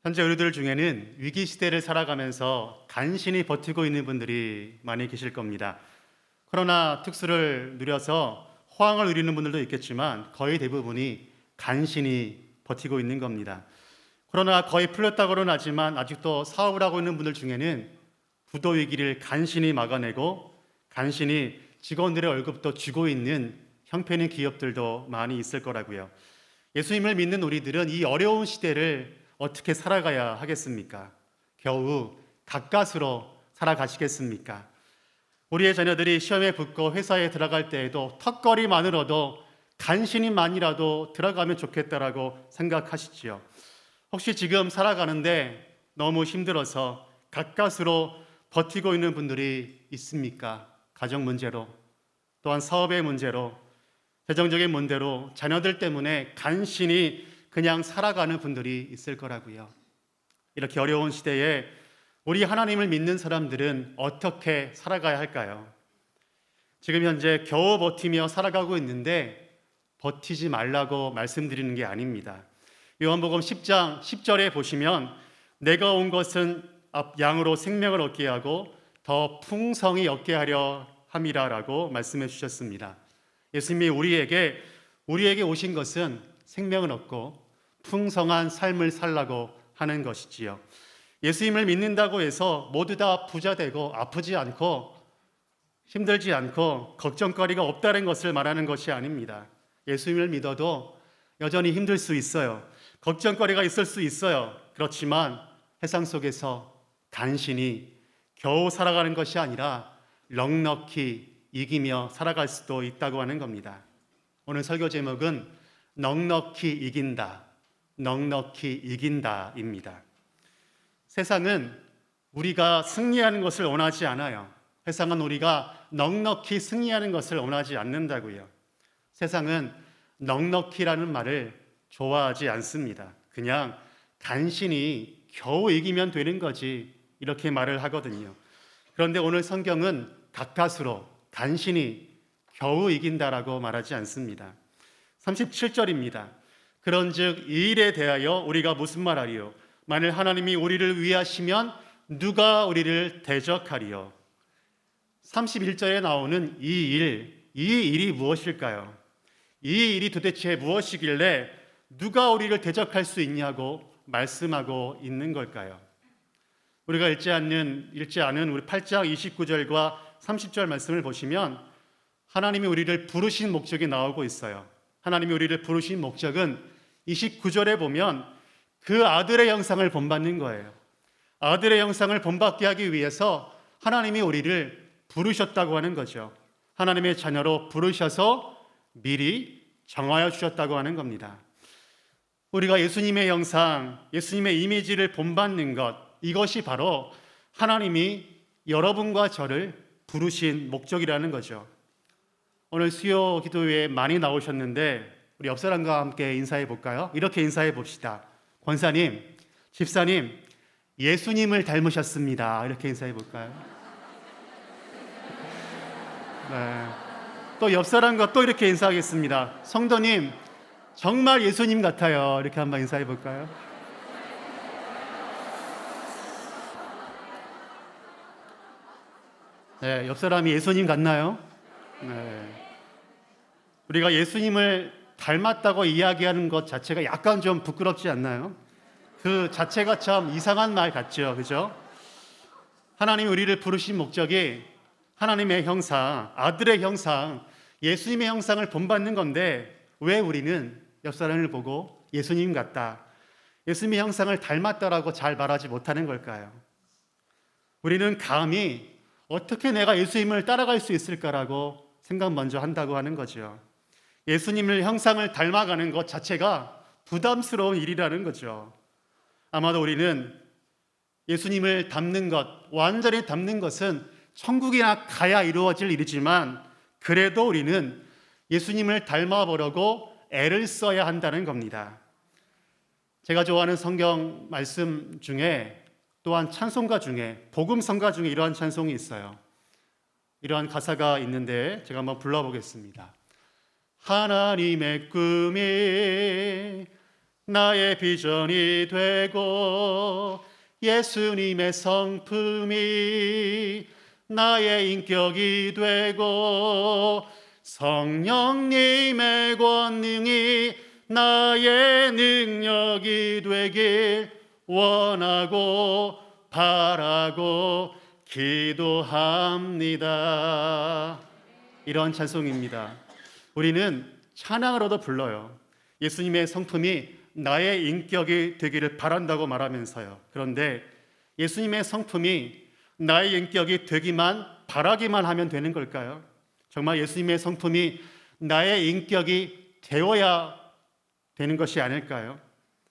현재 우리들 중에는 위기 시대를 살아가면서 간신히 버티고 있는 분들이 많이 계실 겁니다. 코로나 특수를 누려서 호황을 누리는 분들도 있겠지만 거의 대부분이 간신히 버티고 있는 겁니다. 코로나 거의 풀렸다고는 하지만 아직도 사업을 하고 있는 분들 중에는 부도 위기를 간신히 막아내고 간신히 직원들의 월급도 주고 있는 형편인 기업들도 많이 있을 거라고요. 예수님을 믿는 우리들은 이 어려운 시대를 어떻게 살아가야 하겠습니까? 겨우 가까스로 살아가시겠습니까? 우리의 자녀들이 시험에 붙고 회사에 들어갈 때에도 턱걸이만으로도 간신히만이라도 들어가면 좋겠다라고 생각하시지요. 혹시 지금 살아가는데 너무 힘들어서 가까스로 버티고 있는 분들이 있습니까? 가정 문제로, 또한 사업의 문제로, 재정적인 문제로 자녀들 때문에 간신히 그냥 살아가는 분들이 있을 거라고요. 이렇게 어려운 시대에 우리 하나님을 믿는 사람들은 어떻게 살아가야 할까요? 지금 현재 겨우 버티며 살아가고 있는데 버티지 말라고 말씀드리는 게 아닙니다. 요한복음 10장 10절에 보시면 내가 온 것은 양으로 생명을 얻게 하고 더 풍성히 얻게 하려 함이라라고 말씀해 주셨습니다. 예수님이 우리에게 오신 것은 생명을 얻고 풍성한 삶을 살라고 하는 것이지요. 예수님을 믿는다고 해서 모두 다 부자 되고 아프지 않고 힘들지 않고 걱정거리가 없다는 것을 말하는 것이 아닙니다. 예수님을 믿어도 여전히 힘들 수 있어요. 걱정거리가 있을 수 있어요. 그렇지만 세상 속에서 간신히 겨우 살아가는 것이 아니라 넉넉히 이기며 살아갈 수도 있다고 하는 겁니다. 오늘 설교 제목은 넉넉히 이긴다, 넉넉히 이긴다입니다. 세상은 우리가 승리하는 것을 원하지 않아요. 세상은 우리가 넉넉히 승리하는 것을 원하지 않는다고요. 세상은 넉넉히라는 말을 좋아하지 않습니다. 그냥 간신히 겨우 이기면 되는 거지 이렇게 말을 하거든요. 그런데 오늘 성경은 가까스로 간신히 겨우 이긴다라고 말하지 않습니다. 37절입니다. 그런즉 이 일에 대하여 우리가 무슨 말하리요? 만일 하나님이 우리를 위하시면 누가 우리를 대적하리요? 31절에 나오는 이 일이 무엇일까요? 이 일이 도대체 무엇이길래 누가 우리를 대적할 수 있냐고 말씀하고 있는 걸까요? 우리가 읽지 않은 우리 8장 29절과 30절 말씀을 보시면 하나님이 우리를 부르신 목적이 나오고 있어요. 하나님이 우리를 부르신 목적은 29절에 보면 그 아들의 형상을 본받는 거예요. 아들의 형상을 본받게 하기 위해서 하나님이 우리를 부르셨다고 하는 거죠. 하나님의 자녀로 부르셔서 미리 정하여 주셨다고 하는 겁니다. 우리가 예수님의 형상, 예수님의 이미지를 본받는 것, 이것이 바로 하나님이 여러분과 저를 부르신 목적이라는 거죠. 오늘 수요 기도회에 많이 나오셨는데 우리 옆 사람과 함께 인사해 볼까요? 이렇게 인사해 봅시다. 권사님, 집사님, 예수님을 닮으셨습니다. 이렇게 인사해 볼까요? 네. 또 옆 사람과 또 이렇게 인사하겠습니다. 성도님, 정말 예수님 같아요. 이렇게 한번 인사해 볼까요? 네, 옆 사람이 예수님 같나요? 네. 우리가 예수님을 닮았다고 이야기하는 것 자체가 약간 좀 부끄럽지 않나요? 그 자체가 참 이상한 말 같죠, 그죠? 하나님이 우리를 부르신 목적이 하나님의 형상, 아들의 형상, 예수님의 형상을 본받는 건데 왜 우리는 옆 사람을 보고 예수님 같다, 예수님의 형상을 닮았다라고 잘 말하지 못하는 걸까요? 우리는 감히 어떻게 내가 예수님을 따라갈 수 있을까라고 생각 먼저 한다고 하는 거죠. 예수님을 형상을 닮아가는 것 자체가 부담스러운 일이라는 거죠. 아마도 우리는 예수님을 닮는 것, 완전히 닮는 것은 천국이나 가야 이루어질 일이지만 그래도 우리는 예수님을 닮아보려고 애를 써야 한다는 겁니다. 제가 좋아하는 성경 말씀 중에 또한 찬송가 중에 복음성가 중에 이러한 찬송이 있어요. 이러한 가사가 있는데 제가 한번 불러보겠습니다. 하나님의 꿈이 나의 비전이 되고 예수님의 성품이 나의 인격이 되고 성령님의 권능이 나의 능력이 되길 원하고 바라고 기도합니다. 이런 찬송입니다. 우리는 찬양으로도 불러요. 예수님의 성품이 나의 인격이 되기를 바란다고 말하면서요. 그런데 예수님의 성품이 나의 인격이 되기만 바라기만 하면 되는 걸까요? 정말 예수님의 성품이 나의 인격이 되어야 되는 것이 아닐까요?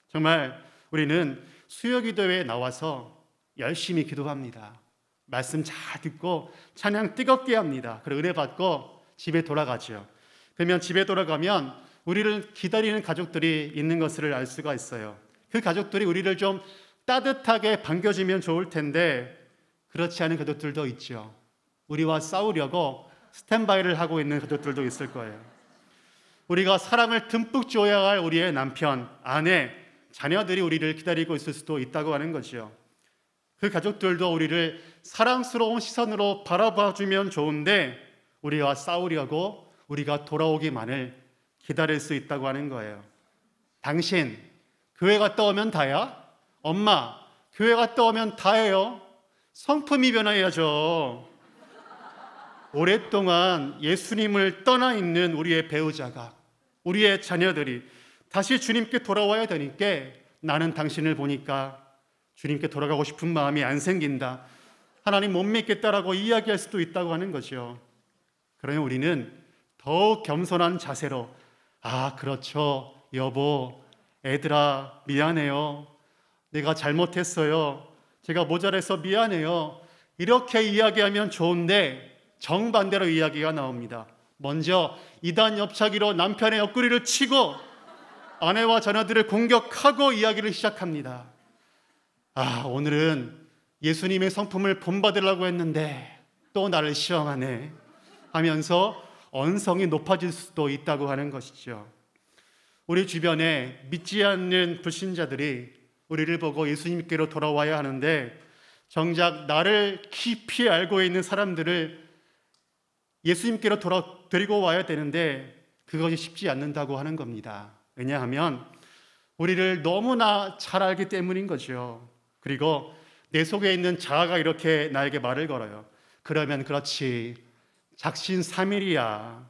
정말 우리는 수요기도에 나와서 열심히 기도합니다. 말씀 잘 듣고 찬양 뜨겁게 합니다. 그리고 은혜 받고 집에 돌아가죠. 그러면 집에 돌아가면 우리를 기다리는 가족들이 있는 것을 알 수가 있어요. 그 가족들이 우리를 좀 따뜻하게 반겨주면 좋을 텐데 그렇지 않은 가족들도 있죠. 우리와 싸우려고 스탠바이를 하고 있는 가족들도 있을 거예요. 우리가 사랑을 듬뿍 줘야 할 우리의 남편, 아내, 자녀들이 우리를 기다리고 있을 수도 있다고 하는 거죠. 그 가족들도 우리를 사랑스러운 시선으로 바라봐주면 좋은데 우리와 싸우려고 우리가 돌아오기만을 기다릴 수 있다고 하는 거예요. 당신 교회 갔다 오면 다야? 엄마 교회 갔다 오면 다예요? 성품이 변화해야죠. 오랫동안 예수님을 떠나 있는 우리의 배우자가, 우리의 자녀들이 다시 주님께 돌아와야 되니까 나는 당신을 보니까 주님께 돌아가고 싶은 마음이 안 생긴다. 하나님 못 믿겠다라고 이야기할 수도 있다고 하는 거죠. 그러면 우리는 더욱 겸손한 자세로 그렇죠. 여보, 애들아 미안해요. 내가 잘못했어요. 제가 모자라서 미안해요. 이렇게 이야기하면 좋은데 정반대로 이야기가 나옵니다. 먼저 이단 옆차기로 남편의 옆구리를 치고 아내와 자녀들을 공격하고 이야기를 시작합니다. 오늘은 예수님의 성품을 본받으려고 했는데 또 나를 시험하네 하면서 언성이 높아질 수도 있다고 하는 것이죠. 우리 주변에 믿지 않는 불신자들이 우리를 보고 예수님께로 돌아와야 하는데 정작 나를 깊이 알고 있는 사람들을 예수님께로 데리고 와야 되는데 그것이 쉽지 않는다고 하는 겁니다. 왜냐하면 우리를 너무나 잘 알기 때문인 거죠. 그리고 내 속에 있는 자아가 이렇게 나에게 말을 걸어요. 그러면 그렇지, 작심삼일이야.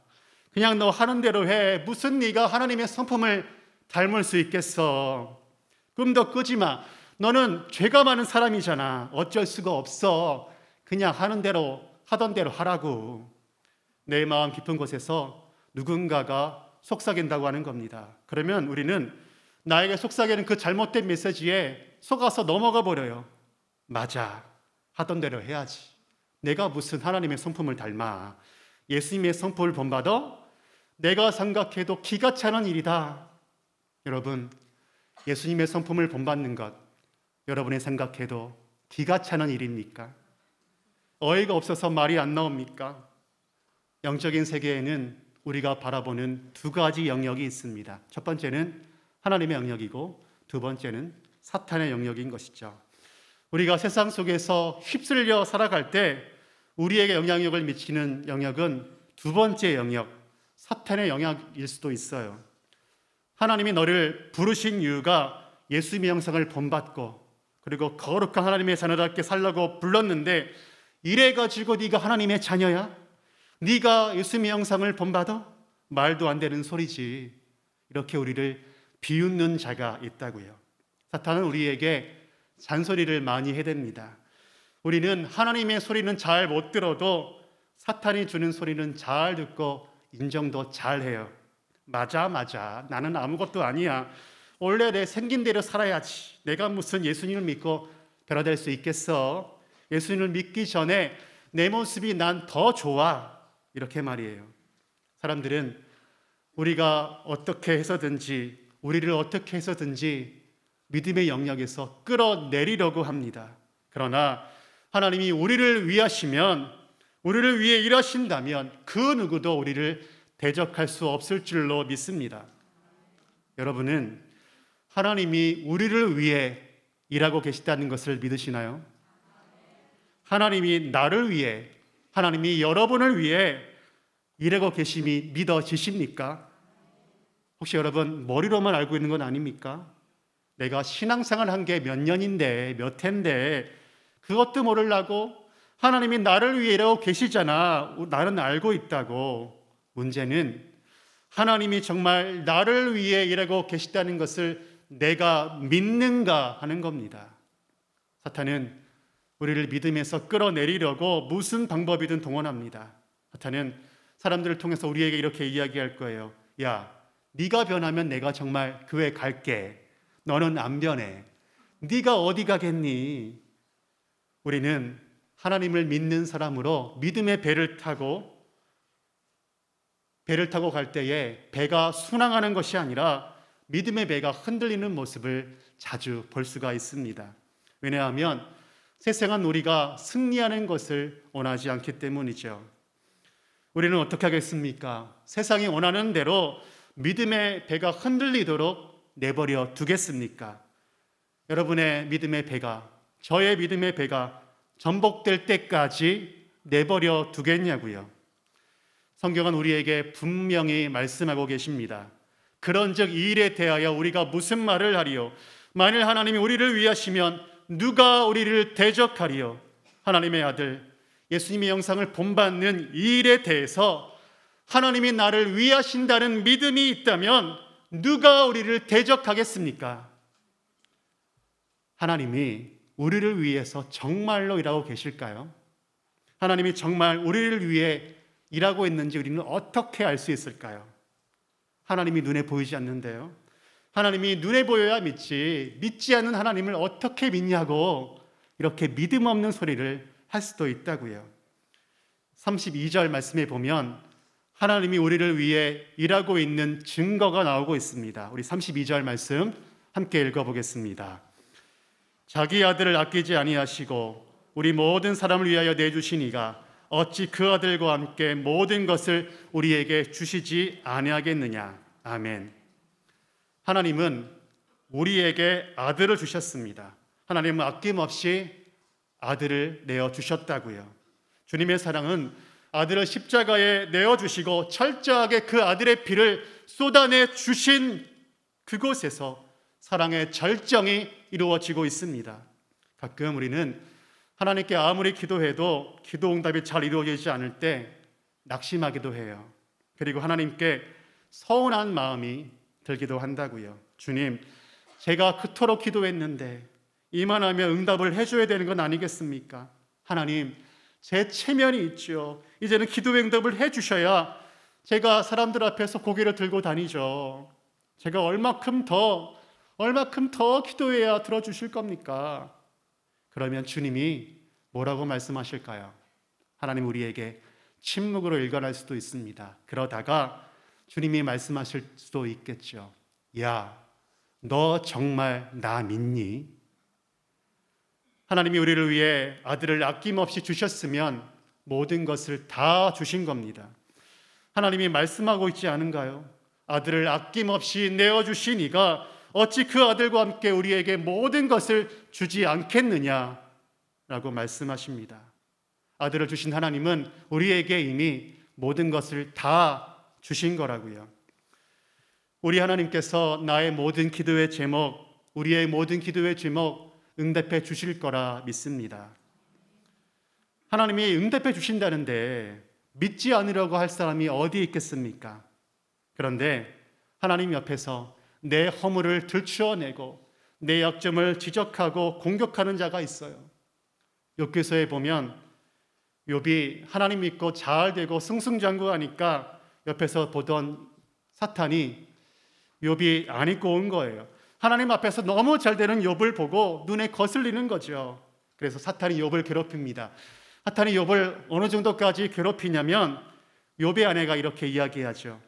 그냥 너 하는 대로 해. 무슨 네가 하나님의 성품을 닮을 수 있겠어. 꿈도 꾸지 마. 너는 죄가 많은 사람이잖아. 어쩔 수가 없어. 그냥 하는 대로 하던 대로 하라고. 내 마음 깊은 곳에서 누군가가 속삭인다고 하는 겁니다. 그러면 우리는 나에게 속삭이는 그 잘못된 메시지에 속아서 넘어가 버려요. 맞아. 하던 대로 해야지. 내가 무슨 하나님의 성품을 닮아. 예수님의 성품을 본받아? 내가 생각해도 기가 차는 일이다. 여러분, 예수님의 성품을 본받는 것 여러분이 생각해도 기가 차는 일입니까? 어이가 없어서 말이 안 나옵니까? 영적인 세계에는 우리가 바라보는 두 가지 영역이 있습니다. 첫 번째는 하나님의 영역이고 두 번째는 사탄의 영역인 것이죠. 우리가 세상 속에서 휩쓸려 살아갈 때 우리에게 영향력을 미치는 영역은 두 번째 영역, 사탄의 영역일 수도 있어요. 하나님이 너를 부르신 이유가 예수님의 형상을 본받고 그리고 거룩한 하나님의 자녀답게 살라고 불렀는데 이래가지고 네가 하나님의 자녀야? 네가 예수님의 형상을 본받아? 말도 안 되는 소리지. 이렇게 우리를 비웃는 자가 있다고요. 사탄은 우리에게 잔소리를 많이 해댑니다. 우리는 하나님의 소리는 잘 못 들어도 사탄이 주는 소리는 잘 듣고 인정도 잘 해요. 맞아. 나는 아무것도 아니야. 원래 내 생긴 대로 살아야지. 내가 무슨 예수님을 믿고 변화될 수 있겠어? 예수님을 믿기 전에 내 모습이 난 더 좋아. 이렇게 말이에요. 사람들은 우리가 어떻게 해서든지 우리를 어떻게 해서든지 믿음의 영역에서 끌어내리려고 합니다. 그러나 하나님이 우리를 위하시면, 우리를 위해 일하신다면 그 누구도 우리를 대적할 수 없을 줄로 믿습니다. 여러분은 하나님이 우리를 위해 일하고 계시다는 것을 믿으시나요? 하나님이 나를 위해, 하나님이 여러분을 위해 일하고 계심이 믿어지십니까? 혹시 여러분 머리로만 알고 있는 건 아닙니까? 내가 신앙생활 한 게 몇 년인데, 몇 해인데 그것도 모르려고 하나님이 나를 위해 일하고 계시잖아. 나는 알고 있다고. 문제는 하나님이 정말 나를 위해 일하고 계시다는 것을 내가 믿는가 하는 겁니다. 사탄은 우리를 믿음에서 끌어내리려고 무슨 방법이든 동원합니다. 사탄은 사람들을 통해서 우리에게 이렇게 이야기할 거예요. 야, 네가 변하면 내가 정말 교회 갈게. 너는 안 변해. 네가 어디 가겠니? 우리는 하나님을 믿는 사람으로 믿음의 배를 타고 갈 때에 배가 순항하는 것이 아니라 믿음의 배가 흔들리는 모습을 자주 볼 수가 있습니다. 왜냐하면 세상은 우리가 승리하는 것을 원하지 않기 때문이죠. 우리는 어떻게 하겠습니까? 세상이 원하는 대로 믿음의 배가 흔들리도록 내버려 두겠습니까? 여러분의 믿음의 배가, 저의 믿음의 배가 전복될 때까지 내버려 두겠냐고요. 성경은 우리에게 분명히 말씀하고 계십니다. 그런즉 이 일에 대하여 우리가 무슨 말을 하리요? 만일 하나님이 우리를 위하시면 누가 우리를 대적하리요? 하나님의 아들 예수님의 영상을 본받는 이 일에 대해서 하나님이 나를 위하신다는 믿음이 있다면 누가 우리를 대적하겠습니까? 하나님이 우리를 위해서 정말로 일하고 계실까요? 하나님이 정말 우리를 위해 일하고 있는지 우리는 어떻게 알 수 있을까요? 하나님이 눈에 보이지 않는데요. 하나님이 눈에 보여야 믿지 않는 하나님을 어떻게 믿냐고 이렇게 믿음 없는 소리를 할 수도 있다고요. 32절 말씀에 보면 하나님이 우리를 위해 일하고 있는 증거가 나오고 있습니다. 우리 32절 말씀 함께 읽어보겠습니다. 자기 아들을 아끼지 아니하시고 우리 모든 사람을 위하여 내주신 이가 어찌 그 아들과 함께 모든 것을 우리에게 주시지 아니하겠느냐. 아멘. 하나님은 우리에게 아들을 주셨습니다. 하나님은 아낌없이 아들을 내어주셨다고요. 주님의 사랑은 아들을 십자가에 내어주시고 철저하게 그 아들의 피를 쏟아내 주신 그곳에서 사랑의 절정이 이루어지고 있습니다. 가끔 우리는 하나님께 아무리 기도해도 기도 응답이 잘 이루어지지 않을 때 낙심하기도 해요. 그리고 하나님께 서운한 마음이 들기도 한다고요. 주님, 제가 그토록 기도했는데 이만하면 응답을 해줘야 되는 건 아니겠습니까? 하나님, 제 체면이 있죠. 이제는 기도의 응답을 해주셔야 제가 사람들 앞에서 고개를 들고 다니죠. 제가 얼마큼 더 기도해야 들어주실 겁니까? 그러면 주님이 뭐라고 말씀하실까요? 하나님 우리에게 침묵으로 일관할 수도 있습니다. 그러다가 주님이 말씀하실 수도 있겠죠. 야, 너 정말 나 믿니? 하나님이 우리를 위해 아들을 아낌없이 주셨으면 모든 것을 다 주신 겁니다. 하나님이 말씀하고 있지 않은가요? 아들을 아낌없이 내어주신 이가 어찌 그 아들과 함께 우리에게 모든 것을 주지 않겠느냐라고 말씀하십니다. 아들을 주신 하나님은 우리에게 이미 모든 것을 다 주신 거라고요. 우리 하나님께서 나의 모든 기도의 제목, 우리의 모든 기도의 제목 응답해 주실 거라 믿습니다. 하나님이 응답해 주신다는데 믿지 않으려고 할 사람이 어디 있겠습니까? 그런데 하나님 옆에서 내 허물을 들추어내고 내 약점을 지적하고 공격하는 자가 있어요. 욥기서에 보면 욥이 하나님 믿고 잘 되고 승승장구하니까 옆에서 보던 사탄이 욥이 안 입고 온 거예요. 하나님 앞에서 너무 잘 되는 욥을 보고 눈에 거슬리는 거죠. 그래서 사탄이 욥을 괴롭힙니다. 사탄이 욥을 어느 정도까지 괴롭히냐면 욥의 아내가 이렇게 이야기하죠.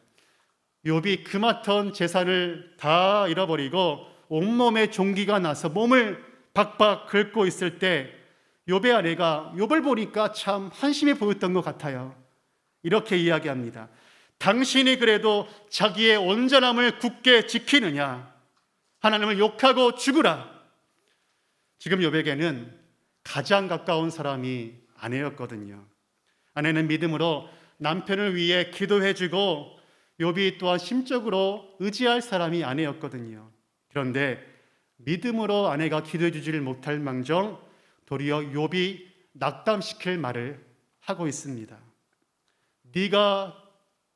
욥이 그마턴 재산을 다 잃어버리고 온몸에 종기가 나서 몸을 박박 긁고 있을 때 욥의 아내가 욥을 보니까 참 한심해 보였던 것 같아요. 이렇게 이야기합니다. 당신이 그래도 자기의 온전함을 굳게 지키느냐? 하나님을 욕하고 죽으라. 지금 욥에게는 가장 가까운 사람이 아내였거든요. 아내는 믿음으로 남편을 위해 기도해주고 욥이 또한 심적으로 의지할 사람이 아내였거든요. 그런데 믿음으로 아내가 기도해주지를 못할 망정 도리어 욥이 낙담시킬 말을 하고 있습니다. 네가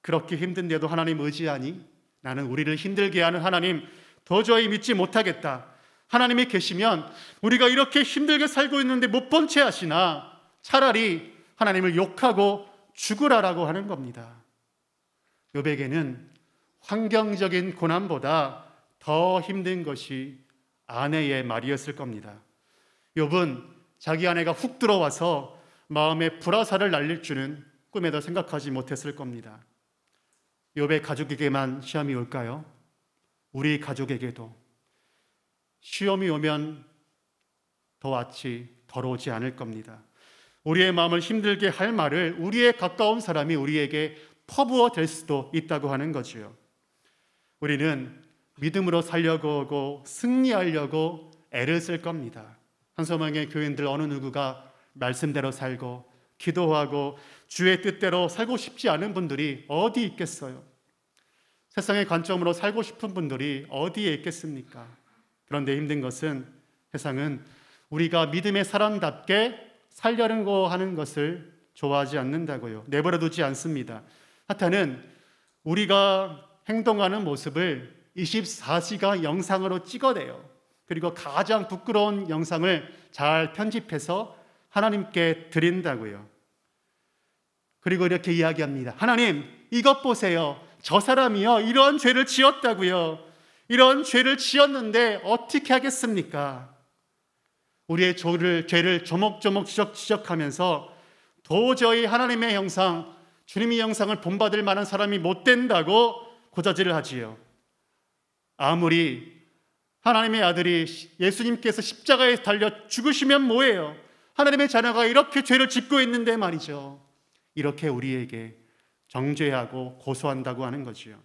그렇게 힘든데도 하나님 의지하니? 나는 우리를 힘들게 하는 하나님 도저히 믿지 못하겠다. 하나님이 계시면 우리가 이렇게 힘들게 살고 있는데 못 본 채 하시나? 차라리 하나님을 욕하고 죽으라라고 하는 겁니다. 욥에게는 환경적인 고난보다 더 힘든 것이 아내의 말이었을 겁니다. 욥은 자기 아내가 훅 들어와서 마음에 불화살을 날릴 줄은 꿈에도 생각하지 못했을 겁니다. 욥의 가족에게만 시험이 올까요? 우리 가족에게도 시험이 오면 더 낫지 더러우지 않을 겁니다. 우리의 마음을 힘들게 할 말을 우리의 가까운 사람이 우리에게 퍼부어 댈 수도 있다고 하는 거지요. 우리는 믿음으로 살려고 하고 승리하려고 애를 쓸 겁니다. 한소망의 교인들 어느 누구가 말씀대로 살고 기도하고 주의 뜻대로 살고 싶지 않은 분들이 어디 있겠어요? 세상의 관점으로 살고 싶은 분들이 어디에 있겠습니까? 그런데 힘든 것은 세상은 우리가 믿음의 사람답게 살려고 하는 것을 좋아하지 않는다고요. 내버려 두지 않습니다. 사탄은 우리가 행동하는 모습을 24시간 영상으로 찍어내요. 그리고 가장 부끄러운 영상을 잘 편집해서 하나님께 드린다고요. 그리고 이렇게 이야기합니다. 하나님, 이것 보세요. 저 사람이요, 이런 죄를 지었다고요. 이런 죄를 지었는데 어떻게 하겠습니까? 우리의 죄를 조목조목 지적하면서 도저히 하나님의 형상, 주님의 형상을 본받을 만한 사람이 못 된다고 고자질을 하지요. 아무리 하나님의 아들이 예수님께서 십자가에 달려 죽으시면 뭐예요? 하나님의 자녀가 이렇게 죄를 짓고 있는데 말이죠. 이렇게 우리에게 정죄하고 고소한다고 하는 거지요.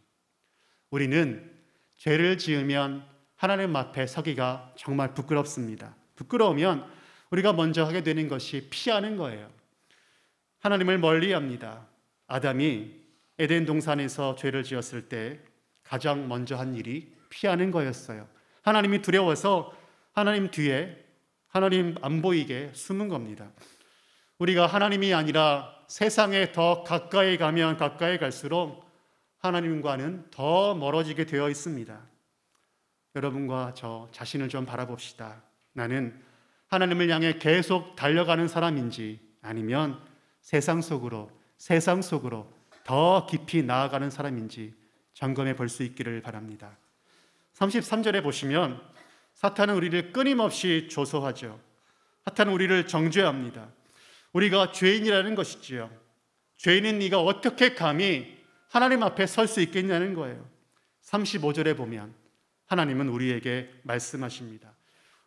우리는 죄를 지으면 하나님 앞에 서기가 정말 부끄럽습니다. 부끄러우면 우리가 먼저 하게 되는 것이 피하는 거예요. 하나님을 멀리합니다. 아담이 에덴 동산에서 죄를 지었을 때 가장 먼저 한 일이 피하는 거였어요. 하나님이 두려워서 하나님 뒤에 하나님 안 보이게 숨은 겁니다. 우리가 하나님이 아니라 세상에 더 가까이 가면 가까이 갈수록 하나님과는 더 멀어지게 되어 있습니다. 여러분과 저 자신을 좀 바라봅시다. 나는 하나님을 향해 계속 달려가는 사람인지 아니면 세상 속으로 더 깊이 나아가는 사람인지 점검해 볼 수 있기를 바랍니다. 33절에 보시면 사탄은 우리를 끊임없이 조소하죠. 사탄은 우리를 정죄합니다. 우리가 죄인이라는 것이지요. 죄인인 네가 어떻게 감히 하나님 앞에 설 수 있겠냐는 거예요. 35절에 보면 하나님은 우리에게 말씀하십니다.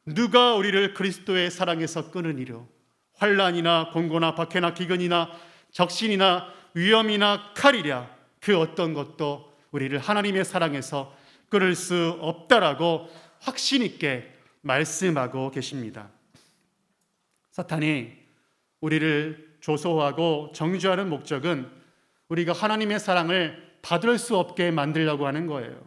누가 우리를 그리스도의 사랑에서 끊으니려? 환난이나 공고나 박해나 기근이나 적신이나 위험이나 칼이랴. 그 어떤 것도 우리를 하나님의 사랑에서 끊을 수 없다라고 확신 있게 말씀하고 계십니다. 사탄이 우리를 조소하고 정죄하는 목적은 우리가 하나님의 사랑을 받을 수 없게 만들려고 하는 거예요.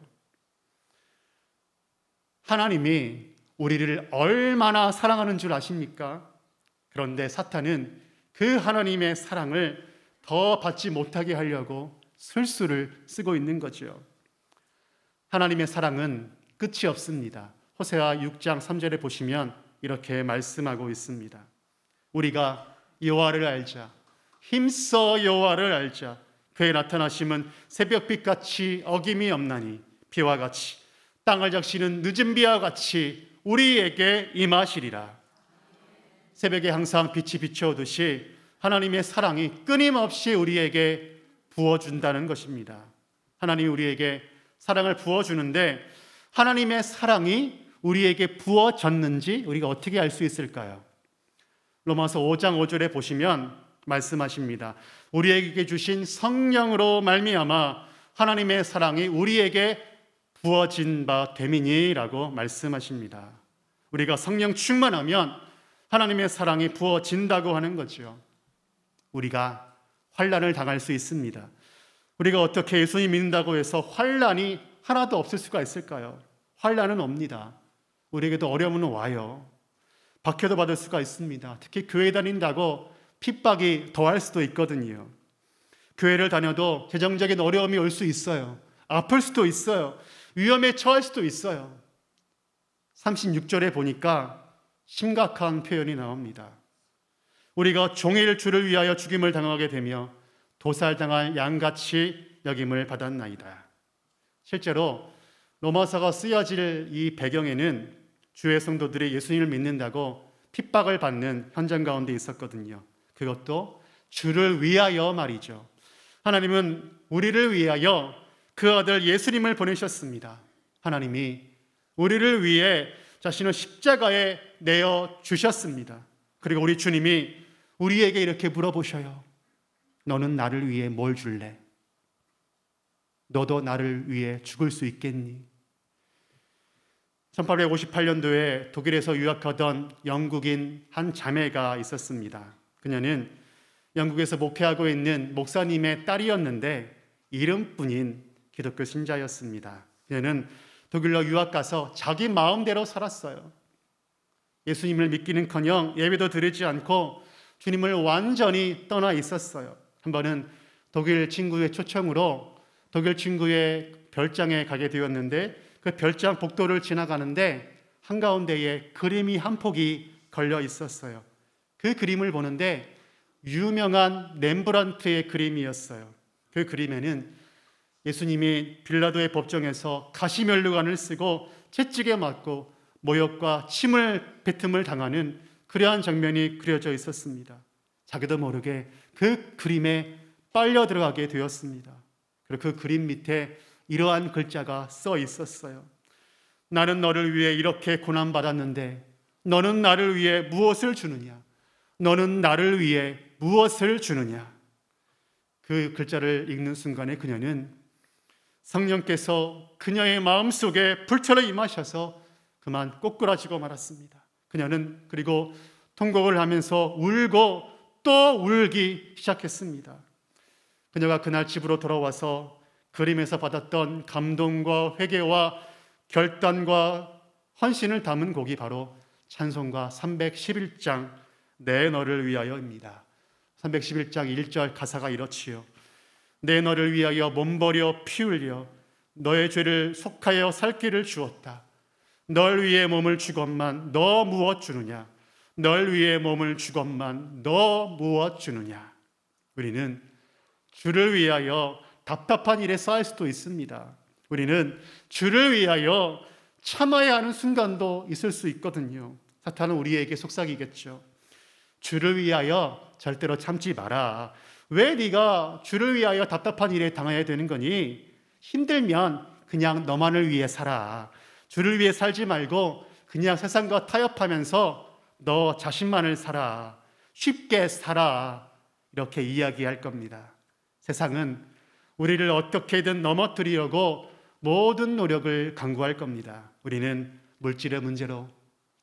하나님이 우리를 얼마나 사랑하는 줄 아십니까? 그런데 사탄은 그 하나님의 사랑을 더 받지 못하게 하려고 술수를 쓰고 있는 거죠. 하나님의 사랑은 끝이 없습니다. 호세아 6장 3절에 보시면 이렇게 말씀하고 있습니다. 우리가 여호와를 알자. 힘써 여호와를 알자. 그의 나타나심은 새벽빛같이 어김이 없나니 비와 같이 땅을 적시는 늦은 비와 같이 우리에게 임하시리라. 새벽에 항상 빛이 비춰오듯이 하나님의 사랑이 끊임없이 우리에게 부어준다는 것입니다. 하나님이 우리에게 사랑을 부어주는데 하나님의 사랑이 우리에게 부어졌는지 우리가 어떻게 알 수 있을까요? 로마서 5장 5절에 보시면 말씀하십니다. 우리에게 주신 성령으로 말미암아 하나님의 사랑이 우리에게 부어진 바 됨이니라고 말씀하십니다. 우리가 성령 충만하면 하나님의 사랑이 부어진다고 하는 거죠. 우리가 환난을 당할 수 있습니다. 우리가 어떻게 예수님 믿는다고 해서 환난이 하나도 없을 수가 있을까요? 환난은 옵니다. 우리에게도 어려움은 와요. 박해도 받을 수가 있습니다. 특히 교회 다닌다고 핍박이 더할 수도 있거든요. 교회를 다녀도 재정적인 어려움이 올 수 있어요. 아플 수도 있어요. 위험에 처할 수도 있어요. 36절에 보니까 심각한 표현이 나옵니다. 우리가 종일 주를 위하여 죽임을 당하게 되며 도살당할 양같이 여김을 받았나이다. 실제로 로마서가 쓰여질 이 배경에는 주의 성도들이 예수님을 믿는다고 핍박을 받는 현장 가운데 있었거든요. 그것도 주를 위하여 말이죠. 하나님은 우리를 위하여 그 아들 예수님을 보내셨습니다. 하나님이 우리를 위해 자신을 십자가에 내어 주셨습니다. 그리고 우리 주님이 우리에게 이렇게 물어보셔요. 너는 나를 위해 뭘 줄래? 너도 나를 위해 죽을 수 있겠니? 1858년도에 독일에서 유학하던 영국인 한 자매가 있었습니다. 그녀는 영국에서 목회하고 있는 목사님의 딸이었는데 이름뿐인 기독교 신자였습니다. 그녀는 독일로 유학 가서 자기 마음대로 살았어요. 예수님을 믿기는커녕 예배도 드리지 않고 주님을 완전히 떠나 있었어요. 한 번은 독일 친구의 초청으로 독일 친구의 별장에 가게 되었는데 그 별장 복도를 지나가는데 한가운데에 그림이 한 폭이 걸려 있었어요. 그 그림을 보는데 유명한 렘브란트의 그림이었어요. 그 그림에는 예수님이 빌라도의 법정에서 가시면류관을 쓰고 채찍에 맞고 모욕과 침을 뱉음을 당하는 그러한 장면이 그려져 있었습니다. 자기도 모르게 그 그림에 빨려 들어가게 되었습니다. 그리고 그 그림 밑에 이러한 글자가 써 있었어요. 나는 너를 위해 이렇게 고난받았는데 너는 나를 위해 무엇을 주느냐? 너는 나를 위해 무엇을 주느냐? 그 글자를 읽는 순간에 그녀는 성령께서 그녀의 마음속에 불처럼 임하셔서 그만 꼬꾸라지고 말았습니다. 그녀는 그리고 통곡을 하면서 울고 또 울기 시작했습니다. 그녀가 그날 집으로 돌아와서 그림에서 받았던 감동과 회개와 결단과 헌신을 담은 곡이 바로 찬송가 311장 내 너를 위하여입니다. 311장 1절 가사가 이렇지요. 내 너를 위하여 몸버려 피 흘려 너의 죄를 속하여 살 길을 주었다. 널 위해 몸을 주건만 너 무엇 주느냐? 널 위해 몸을 주건만 너 무엇 주느냐? 우리는 주를 위하여 답답한 일에 쌓일 수도 있습니다. 우리는 주를 위하여 참아야 하는 순간도 있을 수 있거든요. 사탄은 우리에게 속삭이겠죠. 주를 위하여 절대로 참지 마라. 왜 네가 주를 위하여 답답한 일에 당해야 되는 거니? 힘들면 그냥 너만을 위해 살아. 주를 위해 살지 말고 그냥 세상과 타협하면서 너 자신만을 살아. 쉽게 살아. 이렇게 이야기할 겁니다. 세상은 우리를 어떻게든 넘어뜨리려고 모든 노력을 강구할 겁니다. 우리는 물질의 문제로,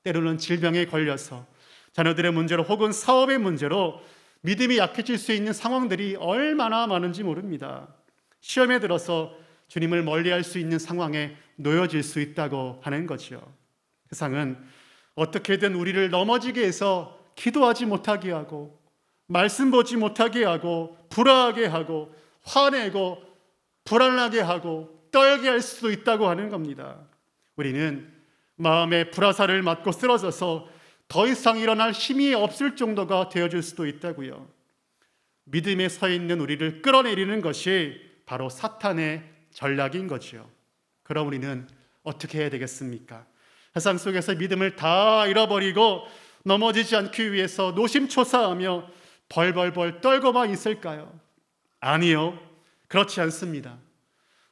때로는 질병에 걸려서, 자녀들의 문제로 혹은 사업의 문제로 믿음이 약해질 수 있는 상황들이 얼마나 많은지 모릅니다. 시험에 들어서 주님을 멀리할 수 있는 상황에 놓여질 수 있다고 하는 거죠. 세상은 어떻게든 우리를 넘어지게 해서 기도하지 못하게 하고 말씀 보지 못하게 하고 불화하게 하고 화내고 불안하게 하고 떨게 할 수도 있다고 하는 겁니다. 우리는 마음의 불화살을 맞고 쓰러져서 더 이상 일어날 힘이 없을 정도가 되어질 수도 있다고요. 믿음에 서 있는 우리를 끌어내리는 것이 바로 사탄의 전략인 거죠. 그럼 우리는 어떻게 해야 되겠습니까? 세상 속에서 믿음을 다 잃어버리고 넘어지지 않기 위해서 노심초사하며 벌벌벌 떨고만 있을까요? 아니요, 그렇지 않습니다.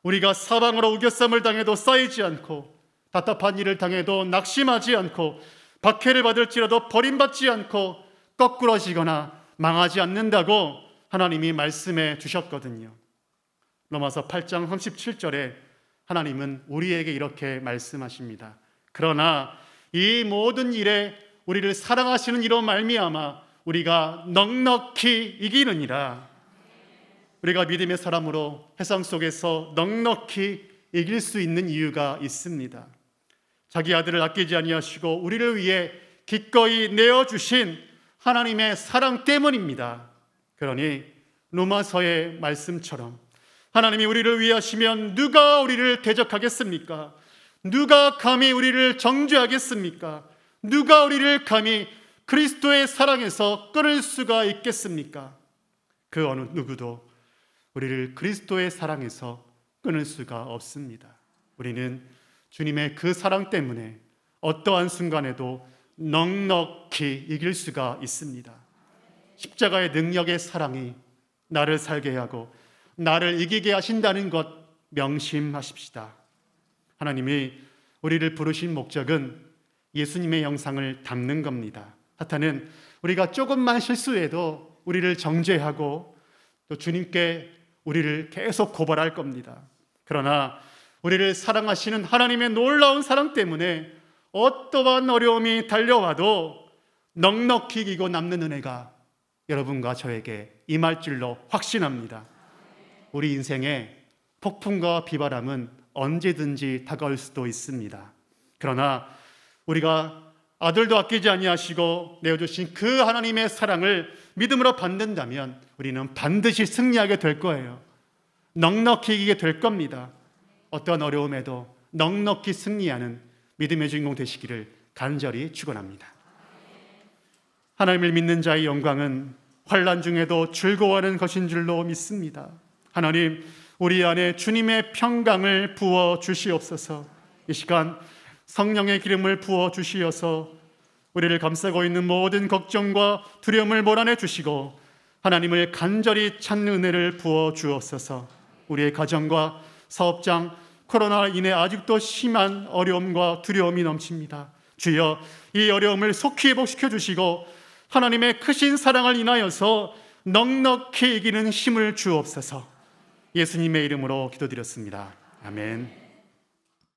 우리가 사방으로 우겨쌈을 당해도 쌓이지 않고 답답한 일을 당해도 낙심하지 않고 박해를 받을지라도 버림받지 않고 거꾸러지거나 망하지 않는다고 하나님이 말씀해 주셨거든요. 로마서 8장 37절에 하나님은 우리에게 이렇게 말씀하십니다. 그러나 이 모든 일에 우리를 사랑하시는 이로 말미암아 우리가 넉넉히 이기느니라. 우리가 믿음의 사람으로 세상 속에서 넉넉히 이길 수 있는 이유가 있습니다. 자기 아들을 아끼지 아니하시고 우리를 위해 기꺼이 내어주신 하나님의 사랑 때문입니다. 그러니 로마서의 말씀처럼 하나님이 우리를 위하시면 누가 우리를 대적하겠습니까? 누가 감히 우리를 정죄하겠습니까? 누가 우리를 감히 그리스도의 사랑에서 끊을 수가 있겠습니까? 그 어느 누구도 우리를 그리스도의 사랑에서 끊을 수가 없습니다. 우리는 주님의 그 사랑 때문에 어떠한 순간에도 넉넉히 이길 수가 있습니다. 십자가의 능력의 사랑이 나를 살게 하고 나를 이기게 하신다는 것 명심하십시다. 하나님이 우리를 부르신 목적은 예수님의 영상을 담는 겁니다. 사탄은 우리가 조금만 실수해도 우리를 정죄하고 또 주님께 우리를 계속 고발할 겁니다. 그러나 우리를 사랑하시는 하나님의 놀라운 사랑 때문에 어떠한 어려움이 달려와도 넉넉히 이기고 남는 은혜가 여러분과 저에게 임할 줄로 확신합니다. 우리 인생에 폭풍과 비바람은 언제든지 다가올 수도 있습니다. 그러나 우리가 아들도 아끼지 아니하시고 내어주신 그 하나님의 사랑을 믿음으로 받는다면 우리는 반드시 승리하게 될 거예요. 넉넉히 이기게 될 겁니다. 어떠한 어려움에도 넉넉히 승리하는 믿음의 주인공 되시기를 간절히 축원합니다. 하나님을 믿는 자의 영광은 환난 중에도 즐거워하는 것인 줄로 믿습니다. 하나님, 우리 안에 주님의 평강을 부어 주시옵소서. 이 시간 성령의 기름을 부어 주시어서 우리를 감싸고 있는 모든 걱정과 두려움을 몰아내 주시고 하나님을 간절히 찾는 은혜를 부어 주옵소서. 우리의 가정과 사업장, 코로나 인해 아직도 심한 어려움과 두려움이 넘칩니다. 주여, 이 어려움을 속히 회복시켜 주시고 하나님의 크신 사랑을 인하여서 넉넉히 이기는 힘을 주옵소서. 예수님의 이름으로 기도드렸습니다. 아멘.